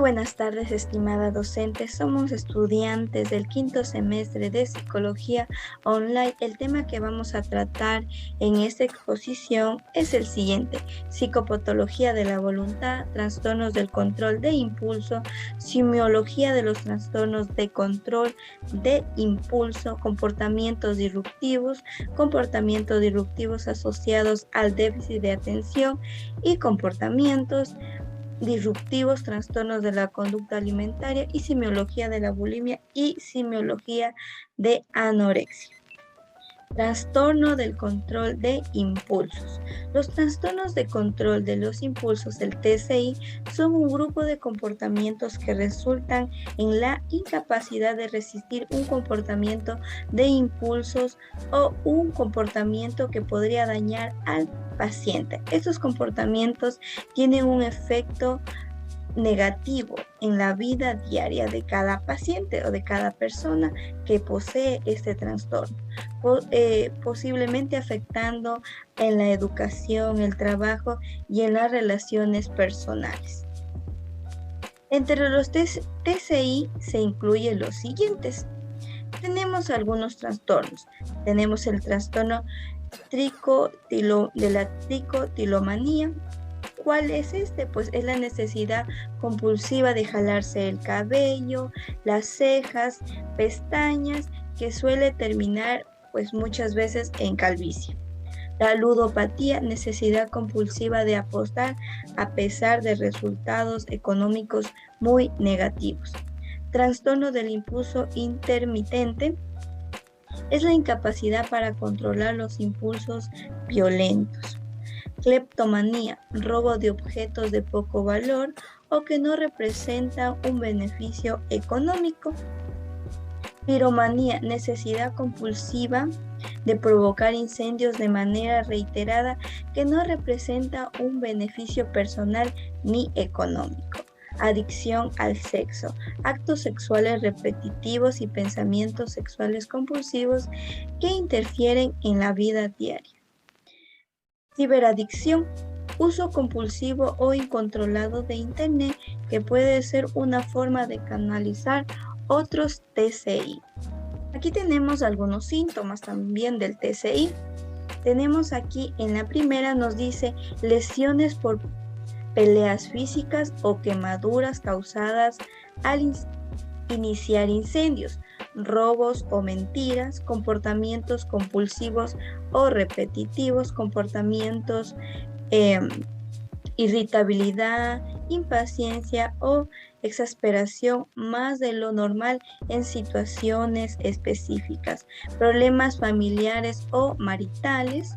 buenas tardes, estimada docente. Somos estudiantes del quinto semestre de Psicología Online. El tema que vamos a tratar en esta exposición es el siguiente: psicopatología de la voluntad, trastornos del control de impulso, simiología de los trastornos de control de impulso, comportamientos disruptivos asociados al déficit de atención y comportamientos disruptivos, trastornos de la conducta alimentaria y simiología de la bulimia y simiología de anorexia. Trastorno del control de impulsos. Los trastornos de control de los impulsos, el TCI, son un grupo de comportamientos que resultan en la incapacidad de resistir un comportamiento de impulsos o un comportamiento que podría dañar al paciente. Estos comportamientos tienen un efecto negativo en la vida diaria de cada paciente o de cada persona que posee este trastorno, posiblemente afectando en la educación, el trabajo y en las relaciones personales. Entre los TCI se incluyen los siguientes. Tenemos algunos trastornos. Tenemos el trastorno de la tricotilomanía. ¿Cuál es este? Pues es la necesidad compulsiva de jalarse el cabello, las cejas, pestañas, que suele terminar pues muchas veces en calvicie. La ludopatía, necesidad compulsiva de apostar a pesar de resultados económicos muy negativos. Trastorno del impulso intermitente, es la incapacidad para controlar los impulsos violentos. Cleptomanía, robo de objetos de poco valor o que no representan un beneficio económico. Piromanía, necesidad compulsiva de provocar incendios de manera reiterada que no representa un beneficio personal ni económico. Adicción al sexo, actos sexuales repetitivos y pensamientos sexuales compulsivos que interfieren en la vida diaria. Ciberadicción, uso compulsivo o incontrolado de Internet, que puede ser una forma de canalizar otros TCI. Aquí tenemos algunos síntomas también del TCI. Tenemos aquí en la primera, nos dice lesiones por peleas físicas o quemaduras causadas al iniciar incendios, robos o mentiras, comportamientos compulsivos o repetitivos, comportamientos irritabilidad, impaciencia o exasperación más de lo normal en situaciones específicas, problemas familiares o maritales,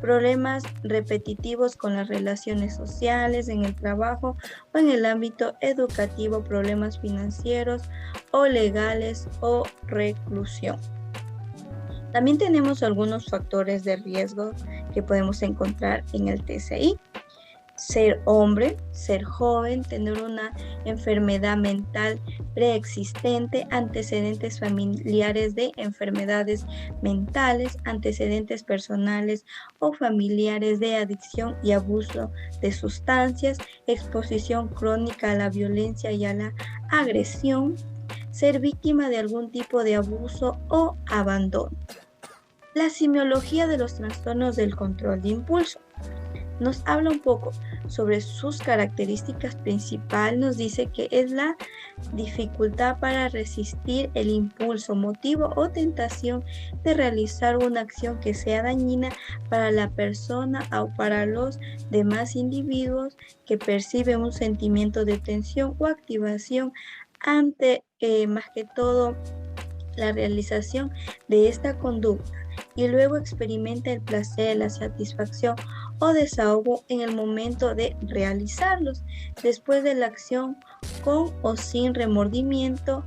problemas repetitivos con las relaciones sociales, en el trabajo o en el ámbito educativo, problemas financieros o legales o reclusión. También tenemos algunos factores de riesgo que podemos encontrar en el TCI. Ser hombre, ser joven, tener una enfermedad mental preexistente, antecedentes familiares de enfermedades mentales, antecedentes personales o familiares de adicción y abuso de sustancias, exposición crónica a la violencia y a la agresión, ser víctima de algún tipo de abuso o abandono. La simiología de los trastornos del control de impulso nos habla un poco sobre sus características principales. Nos dice que es la dificultad para resistir el impulso, motivo o tentación de realizar una acción que sea dañina para la persona o para los demás individuos, que perciben un sentimiento de tensión o activación ante más que todo la realización de esta conducta, y luego experimenta el placer, la satisfacción o desahogo en el momento de realizarlos. Después de la acción, con o sin remordimiento,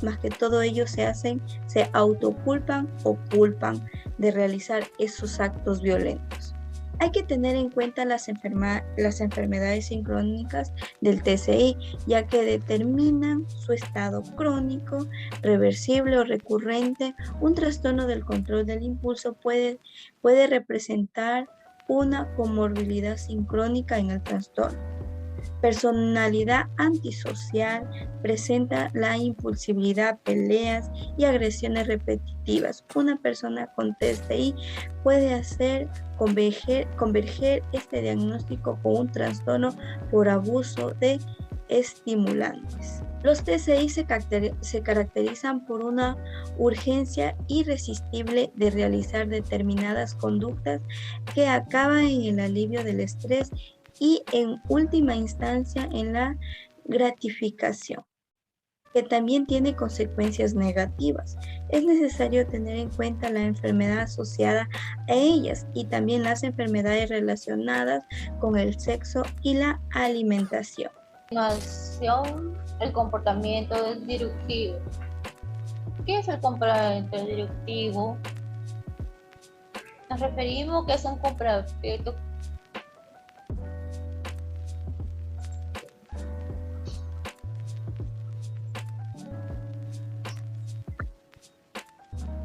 más que todo ellos se autoculpan o culpan de realizar esos actos violentos. Hay que tener en cuenta las enfermedades sincrónicas del TCI, ya que determinan su estado crónico, reversible o recurrente. Un trastorno del control del impulso puede representar una comorbilidad sincrónica en el trastorno. Personalidad antisocial, presenta la impulsividad, peleas y agresiones repetitivas. Una persona con TSI puede hacer converger este diagnóstico con un trastorno por abuso de estimulantes. Los TCI se caracterizan por una urgencia irresistible de realizar determinadas conductas que acaban en el alivio del estrés y en última instancia en la gratificación, que también tiene consecuencias negativas. Es necesario tener en cuenta la enfermedad asociada a ellas y también las enfermedades relacionadas con el sexo y la alimentación. El comportamiento disruptivo. ¿Qué es el comportamiento disruptivo? Nos referimos que es un comportamiento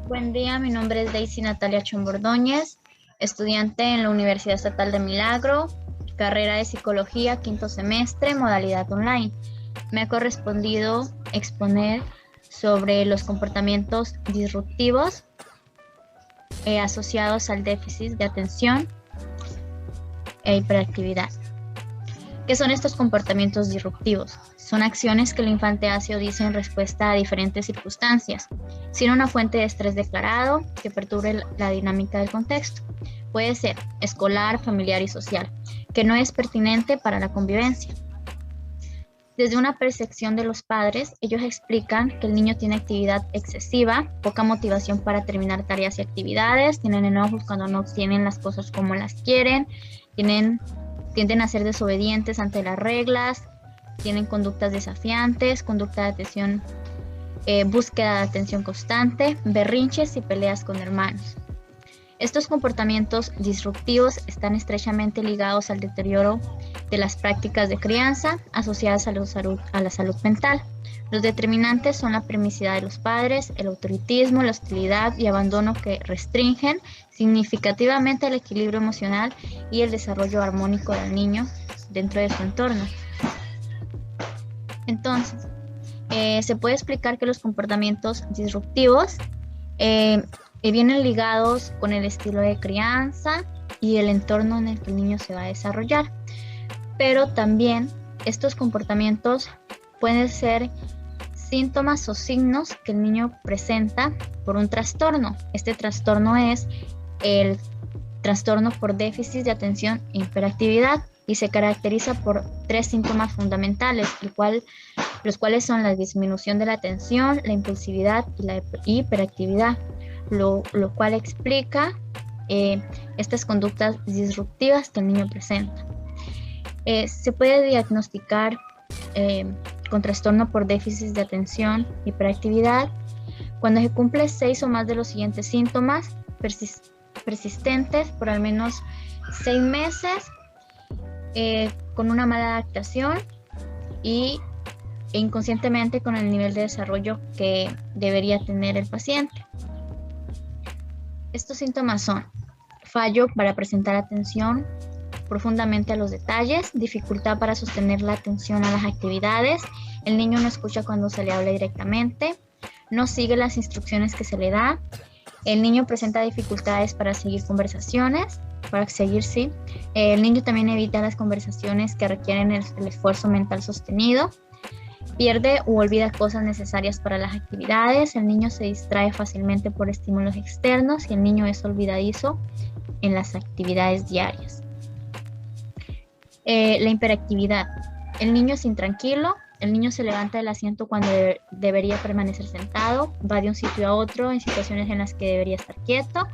Buen día, mi nombre es Daisy Natalia Chambordóñez, estudiante en la Universidad Estatal de Milagro, carrera de Psicología, quinto semestre, modalidad online. Me ha correspondido exponer sobre los comportamientos disruptivos asociados al déficit de atención e hiperactividad. ¿Qué son estos comportamientos disruptivos? Son acciones que el infante hace o dice en respuesta a diferentes circunstancias, sin una fuente de estrés declarado que perturbe la dinámica del contexto. Puede ser escolar, familiar y social, que no es pertinente para la convivencia. Desde una percepción de los padres, ellos explican que el niño tiene actividad excesiva, poca motivación para terminar tareas y actividades, tienen enojos cuando no obtienen las cosas como las quieren, tienden a ser desobedientes ante las reglas, tienen conductas desafiantes, conducta de atención, búsqueda de atención constante, berrinches y peleas con hermanos. Estos comportamientos disruptivos están estrechamente ligados al deterioro de las prácticas de crianza asociadas a la salud mental. Los determinantes son la permisividad de los padres, el autoritarismo, la hostilidad y abandono que restringen significativamente el equilibrio emocional y el desarrollo armónico del niño dentro de su entorno. Entonces, se puede explicar que los comportamientos disruptivos vienen ligados con el estilo de crianza y el entorno en el que el niño se va a desarrollar. Pero también estos comportamientos pueden ser síntomas o signos que el niño presenta por un trastorno. Este trastorno es el trastorno por déficit de atención e hiperactividad y se caracteriza por 3 síntomas fundamentales, los cuales son la disminución de la atención, la impulsividad y la hiperactividad, lo cual explica estas conductas disruptivas que el niño presenta. Se puede diagnosticar con trastorno por déficit de atención, hiperactividad, cuando se cumple 6 o más de los siguientes síntomas persistentes por al menos 6 meses, con una mala adaptación e inconscientemente con el nivel de desarrollo que debería tener el paciente. Estos síntomas son fallo para presentar atención profundamente a los detalles, dificultad para sostener la atención a las actividades, el niño no escucha cuando se le habla directamente, no sigue las instrucciones que se le da, el niño presenta dificultades para seguir conversaciones, el niño también evita las conversaciones que requieren el esfuerzo mental sostenido, pierde u olvida cosas necesarias para las actividades, el niño se distrae fácilmente por estímulos externos y el niño es olvidadizo en las actividades diarias. La hiperactividad. El niño es intranquilo, el niño se levanta del asiento cuando debería permanecer sentado, va de un sitio a otro en situaciones en las que debería estar quieto,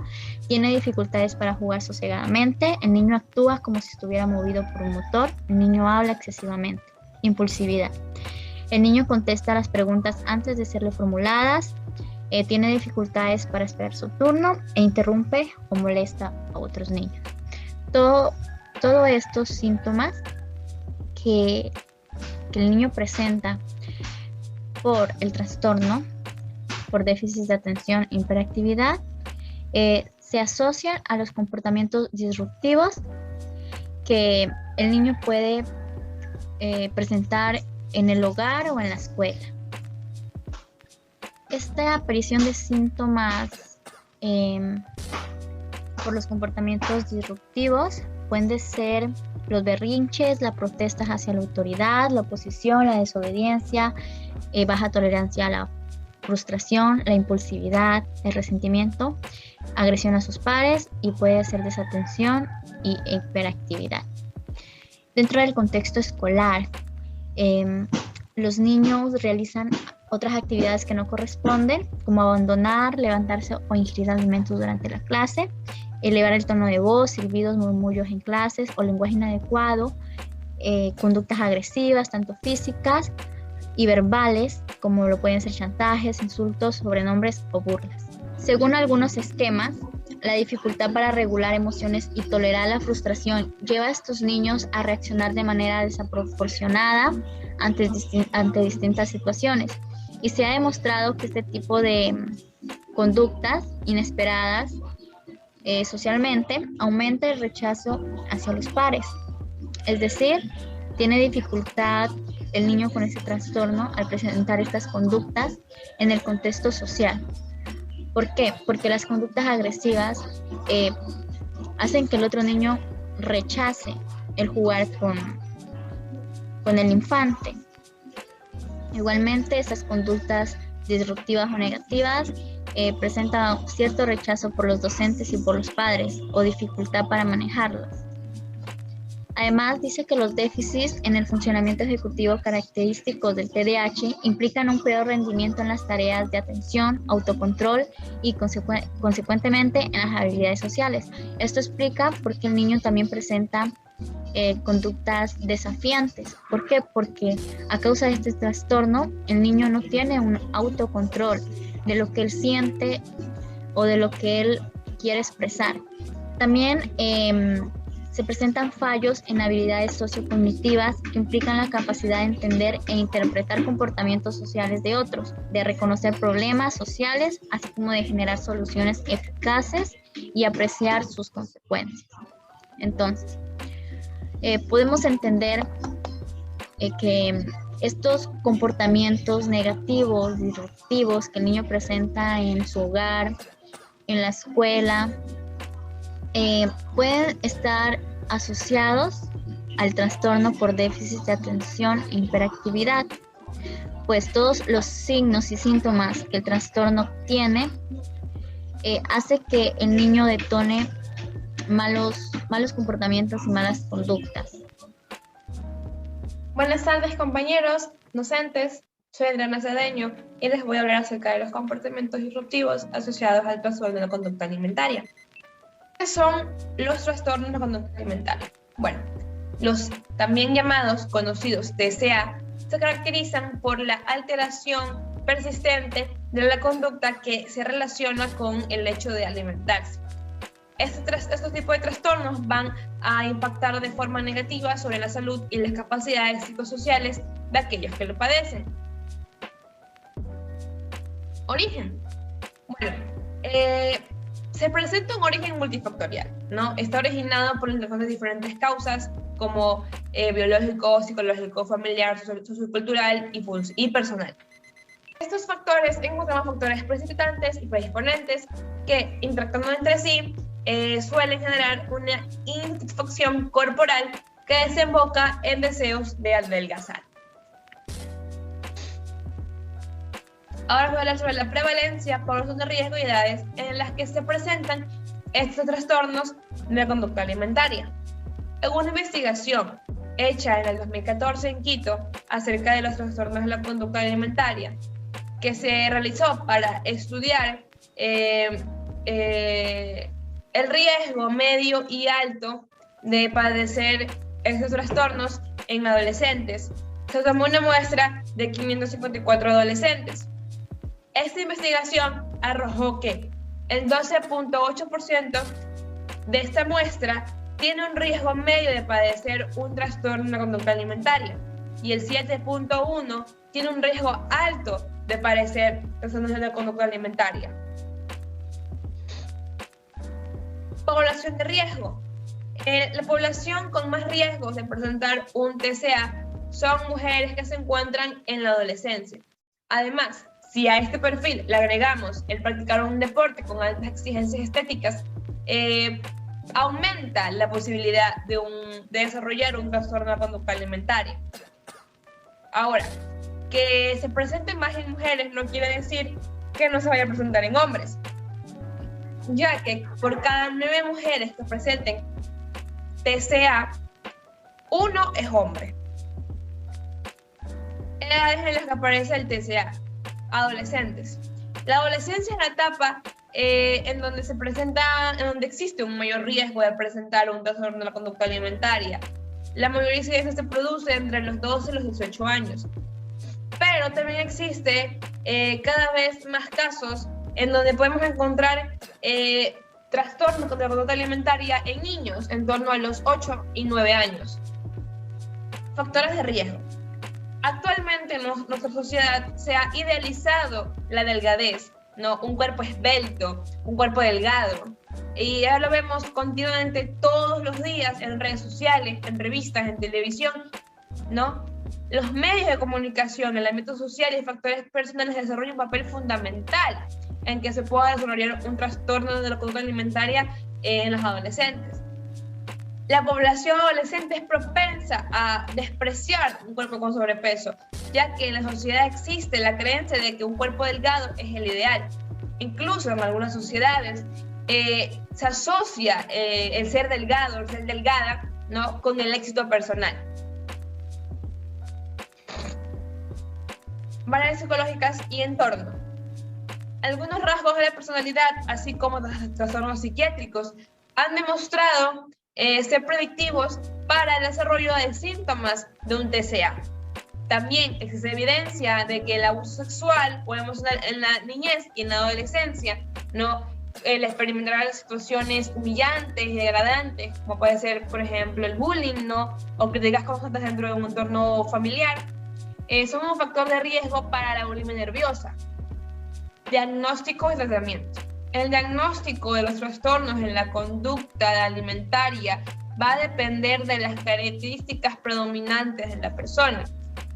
tiene dificultades para jugar sosegadamente, el niño actúa como si estuviera movido por un motor, el niño habla excesivamente. Impulsividad. El niño contesta las preguntas antes de serle formuladas, tiene dificultades para esperar su turno e interrumpe o molesta a otros niños. Todos estos síntomas que el niño presenta por el trastorno por déficit de atención e hiperactividad se asocian a los comportamientos disruptivos que el niño puede presentar en el hogar o en la escuela. Esta aparición de síntomas por los comportamientos disruptivos pueden ser los berrinches, las protestas hacia la autoridad, la oposición, la desobediencia, baja tolerancia a la frustración, la impulsividad, el resentimiento, agresión a sus pares y puede ser desatención y hiperactividad. Dentro del contexto escolar, los niños realizan otras actividades que no corresponden, como abandonar, levantarse o ingerir alimentos durante la clase, elevar el tono de voz, silbidos, murmullos en clases o lenguaje inadecuado, conductas agresivas, tanto físicas y verbales, como lo pueden ser chantajes, insultos, sobrenombres o burlas. Según algunos esquemas, la dificultad para regular emociones y tolerar la frustración lleva a estos niños a reaccionar de manera desproporcionada ante distintas situaciones. Y se ha demostrado que este tipo de conductas inesperadas socialmente aumenta el rechazo hacia los pares. Es decir, tiene dificultad el niño con ese trastorno al presentar estas conductas en el contexto social. ¿Por qué? Porque las conductas agresivas hacen que el otro niño rechace el jugar con el infante. Igualmente, estas conductas disruptivas o negativas presentan cierto rechazo por los docentes y por los padres o dificultad para manejarlas. Además, dice que los déficits en el funcionamiento ejecutivo característicos del TDAH implican un peor rendimiento en las tareas de atención, autocontrol y consecuentemente en las habilidades sociales. Esto explica por qué el niño también presenta conductas desafiantes. ¿Por qué? Porque a causa de este trastorno, el niño no tiene un autocontrol de lo que él siente o de lo que él quiere expresar. También se presentan fallos en habilidades sociocognitivas que implican la capacidad de entender e interpretar comportamientos sociales de otros, de reconocer problemas sociales, así como de generar soluciones eficaces y apreciar sus consecuencias. Entonces, podemos entender que estos comportamientos negativos, disruptivos que el niño presenta en su hogar, en la escuela, pueden estar asociados al trastorno por déficit de atención e hiperactividad, pues todos los signos y síntomas que el trastorno tiene hace que el niño detone malos comportamientos y malas conductas. Buenas tardes, compañeros, docentes. Soy Adriana Cedeño y les voy a hablar acerca de los comportamientos disruptivos asociados al trastorno de la conducta alimentaria. ¿Qué son los trastornos de la conducta alimentaria? Bueno, los también llamados conocidos TCA se caracterizan por la alteración persistente de la conducta que se relaciona con el hecho de alimentarse. Estos tipos de trastornos van a impactar de forma negativa sobre la salud y las capacidades psicosociales de aquellos que lo padecen. Origen. Bueno, se presenta un origen multifactorial, ¿no? Está originado por de diferentes causas como biológico, psicológico, familiar, sociocultural y personal. Estos factores encontramos factores precipitantes y predisponentes que, interactuando entre sí, suelen generar una insatisfacción corporal que desemboca en deseos de adelgazar. Ahora voy a hablar sobre la prevalencia, población de riesgo y edades en las que se presentan estos trastornos de la conducta alimentaria. En una investigación hecha en el 2014 en Quito acerca de los trastornos de la conducta alimentaria, que se realizó para estudiar el riesgo medio y alto de padecer estos trastornos en adolescentes, se tomó una muestra de 554 adolescentes. Esta investigación arrojó que el 12.8% de esta muestra tiene un riesgo medio de padecer un trastorno de la conducta alimentaria y el 7.1% tiene un riesgo alto de padecer trastornos de la conducta alimentaria. Población de riesgo. La población con más riesgos de presentar un TCA son mujeres que se encuentran en la adolescencia. Además, si a este perfil le agregamos el practicar un deporte con altas exigencias estéticas, aumenta la posibilidad de desarrollar un trastorno de la conducta alimentaria. Ahora, que se presente más en mujeres no quiere decir que no se vaya a presentar en hombres, ya que por cada 9 mujeres que presenten TCA, 1 es hombre. Edades en las que aparece el TCA: adolescentes. La adolescencia es la etapa en donde existe un mayor riesgo de presentar un trastorno de la conducta alimentaria. La mayoría de incidencias se produce entre los 12 y los 18 años. Pero también existe cada vez más casos en donde podemos encontrar trastornos de la conducta alimentaria en niños en torno a los 8 y 9 años. Factores de riesgo. Actualmente en nuestra sociedad se ha idealizado la delgadez, ¿no? Un cuerpo esbelto, un cuerpo delgado. Y ya lo vemos continuamente todos los días en redes sociales, en revistas, en televisión, ¿no? Los medios de comunicación, el ámbito social y factores personales desarrollan un papel fundamental en que se pueda desarrollar un trastorno de la conducta alimentaria en los adolescentes. La población adolescente es propensa a despreciar un cuerpo con sobrepeso, ya que en la sociedad existe la creencia de que un cuerpo delgado es el ideal. Incluso en algunas sociedades se asocia el ser delgado, el ser delgada, ¿no?, con el éxito personal. Variables psicológicas y entorno. Algunos rasgos de la personalidad, así como trastornos psiquiátricos, han demostrado ser predictivos para el desarrollo de síntomas de un TCA. También existe evidencia de que el abuso sexual o emocional en la niñez y en la adolescencia, ¿no?, el experimentar situaciones humillantes y degradantes, como puede ser, por ejemplo, el bullying, ¿no?, o críticas constantes dentro de un entorno familiar, son un factor de riesgo para la bulimia nerviosa. Diagnóstico y tratamiento. El diagnóstico de los trastornos en la conducta alimentaria va a depender de las características predominantes de la persona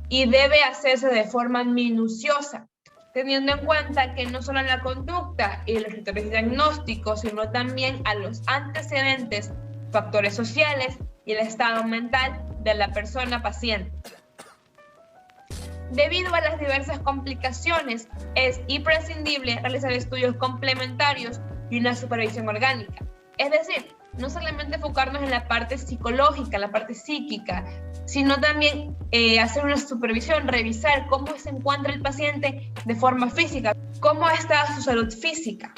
y debe hacerse de forma minuciosa, teniendo en cuenta que no solo la conducta y los criterios diagnósticos, sino también a los antecedentes, factores sociales y el estado mental de la persona paciente. Debido a las diversas complicaciones, es imprescindible realizar estudios complementarios y una supervisión orgánica. Es decir, no solamente enfocarnos en la parte psicológica, la parte psíquica, sino también hacer una supervisión, revisar cómo se encuentra el paciente de forma física, cómo está su salud física.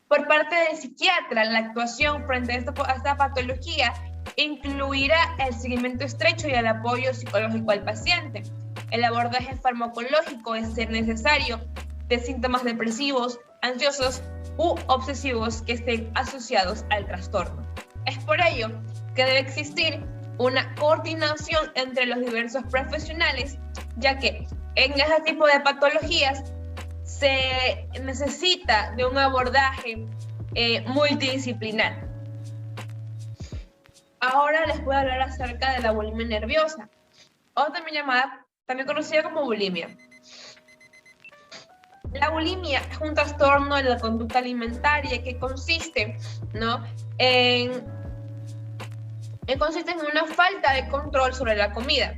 Por parte del psiquiatra, la actuación frente a esta patología incluirá el seguimiento estrecho y el apoyo psicológico al paciente. El abordaje farmacológico es ser necesario de síntomas depresivos, ansiosos u obsesivos que estén asociados al trastorno. Es por ello que debe existir una coordinación entre los diversos profesionales, ya que en ese tipo de patologías se necesita de un abordaje multidisciplinar. Ahora les voy a hablar acerca de la bulimia nerviosa, o también conocida como bulimia. La bulimia es un trastorno de la conducta alimentaria que consiste, ¿no?, consiste en una falta de control sobre la comida,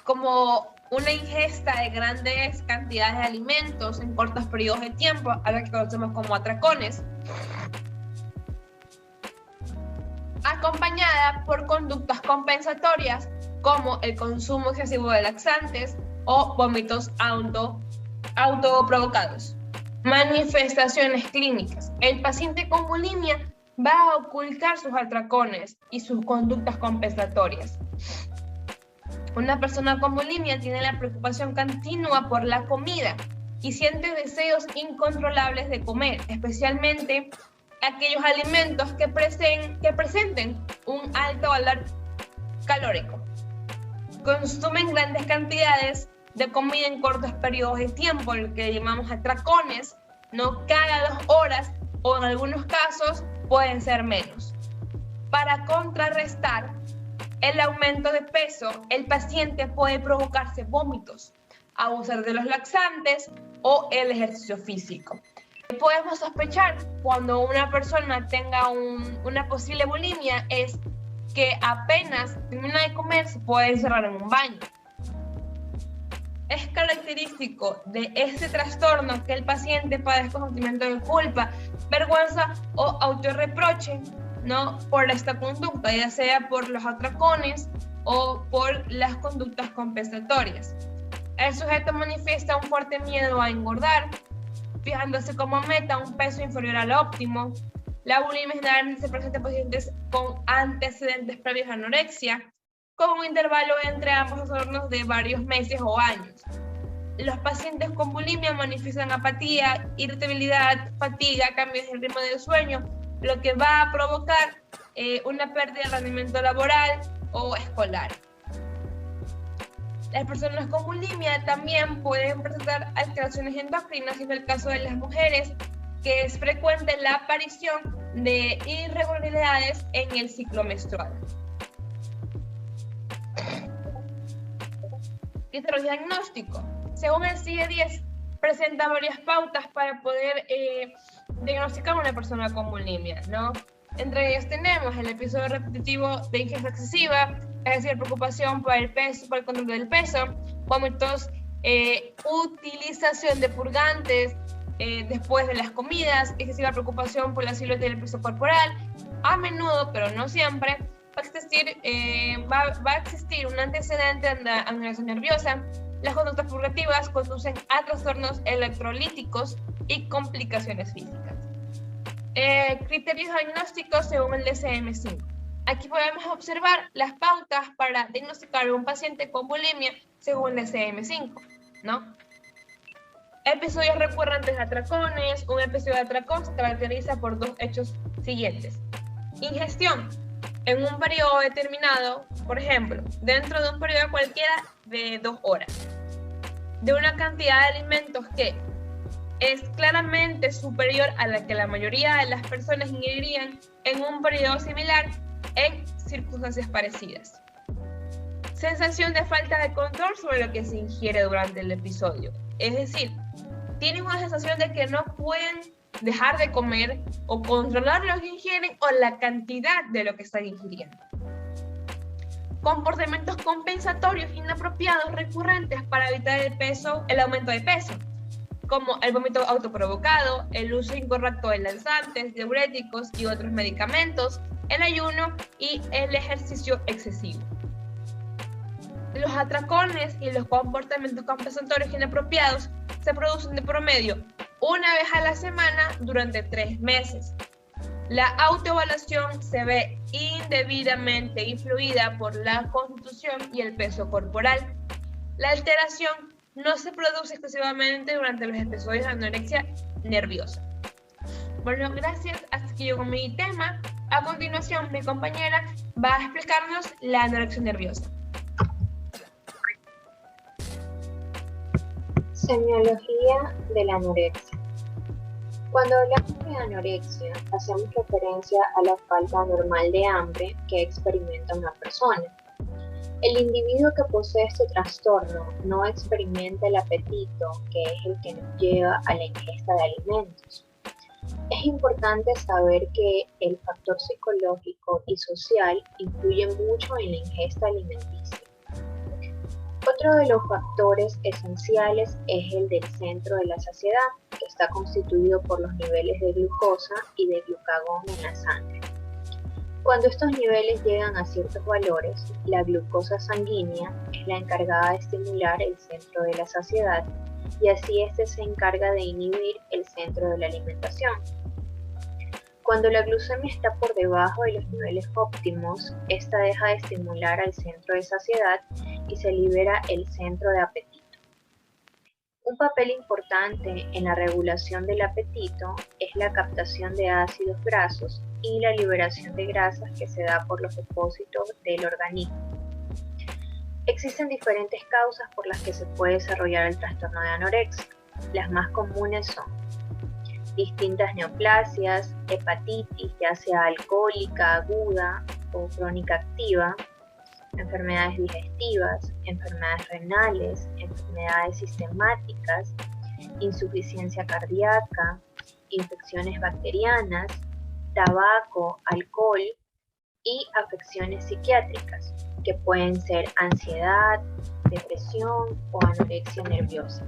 como una ingesta de grandes cantidades de alimentos en cortos periodos de tiempo, a lo que conocemos como atracones, acompañada por conductas compensatorias como el consumo excesivo de laxantes o vómitos autoprovocados. Manifestaciones clínicas. El paciente con bulimia va a ocultar sus atracones y sus conductas compensatorias. Una persona con bulimia tiene la preocupación continua por la comida y siente deseos incontrolables de comer, especialmente aquellos alimentos que presenten un alto valor calórico. Consumen grandes cantidades de comida en cortos periodos de tiempo, lo que llamamos atracones, no cada 2 horas, o en algunos casos pueden ser menos. Para contrarrestar el aumento de peso, el paciente puede provocarse vómitos, abusar de los laxantes o el ejercicio físico. Podemos sospechar cuando una persona tenga una posible bulimia es que apenas termina de comer se puede encerrar en un baño. Es característico de este trastorno que el paciente padezca sentimiento de culpa, vergüenza o autorreproche, ¿no?, por esta conducta, ya sea por los atracones o por las conductas compensatorias. El sujeto manifiesta un fuerte miedo a engordar, fijándose como meta un peso inferior al óptimo. La bulimia generalmente se presenta en pacientes con antecedentes previos a anorexia, con un intervalo entre ambos trastornos de varios meses o años. Los pacientes con bulimia manifiestan apatía, irritabilidad, fatiga, cambios en el ritmo del sueño, lo que va a provocar una pérdida de rendimiento laboral o escolar. Las personas con bulimia también pueden presentar alteraciones endocrinas, y en el caso de las mujeres, que es frecuente la aparición de irregularidades en el ciclo menstrual. Criterio diagnóstico. Según el CIE-10, presenta varias pautas para poder diagnosticar a una persona con bulimia, ¿no? Entre ellos tenemos el episodio repetitivo de ingesta excesiva, es decir, preocupación por el peso, por el control del peso, vómitos, utilización de purgantes después de las comidas, excesiva preocupación por la silueta y el peso corporal. A menudo, pero no siempre, va a existir un antecedente de anorexia nerviosa. Las conductas purgativas conducen a trastornos electrolíticos y complicaciones físicas. Criterios diagnósticos según el DSM-5. Aquí podemos observar las pautas para diagnosticar a un paciente con bulimia según el DSM-5, ¿no? Episodios recurrentes de atracones. Un episodio de atracón se caracteriza por dos hechos siguientes. Ingestión en un periodo determinado, por ejemplo, dentro de un periodo cualquiera de 2 horas, de una cantidad de alimentos que es claramente superior a la que la mayoría de las personas ingerirían en un periodo similar en circunstancias parecidas. Sensación de falta de control sobre lo que se ingiere durante el episodio. Es decir, tienen una sensación de que no pueden dejar de comer o controlar lo que ingieren o la cantidad de lo que están ingiriendo. Comportamientos compensatorios inapropiados recurrentes para evitar el aumento de peso, como el vómito autoprovocado, el uso incorrecto de laxantes, diuréticos y otros medicamentos, el ayuno y el ejercicio excesivo. Los atracones y los comportamientos compensatorios inapropiados se producen de promedio una vez a la semana durante 3 meses. La autoevaluación se ve indebidamente influida por la constitución y el peso corporal. La alteración no se produce exclusivamente durante los episodios de anorexia nerviosa. Bueno, gracias. Hasta aquí yo con mi tema. A continuación, mi compañera va a explicarnos la anorexia nerviosa. Semiología de la anorexia. Cuando hablamos de anorexia, hacemos referencia a la falta normal de hambre que experimenta una persona. El individuo que posee este trastorno no experimenta el apetito, que es el que nos lleva a la ingesta de alimentos. Es importante saber que el factor psicológico y social influye mucho en la ingesta alimenticia. Otro de los factores esenciales es el del centro de la saciedad, que está constituido por los niveles de glucosa y de glucagón en la sangre. Cuando estos niveles llegan a ciertos valores, la glucosa sanguínea es la encargada de estimular el centro de la saciedad y así este se encarga de inhibir el centro de la alimentación. Cuando la glucemia está por debajo de los niveles óptimos, esta deja de estimular al centro de saciedad y se libera el centro de apetito. Un papel importante en la regulación del apetito es la captación de ácidos grasos y la liberación de grasas que se da por los depósitos del organismo. Existen diferentes causas por las que se puede desarrollar el trastorno de anorexia. Las más comunes son distintas neoplasias, hepatitis, ya sea alcohólica, aguda o crónica activa, enfermedades digestivas, enfermedades renales, enfermedades sistemáticas, insuficiencia cardíaca, infecciones bacterianas, tabaco, alcohol y afecciones psiquiátricas, que pueden ser ansiedad, depresión o anorexia nerviosa.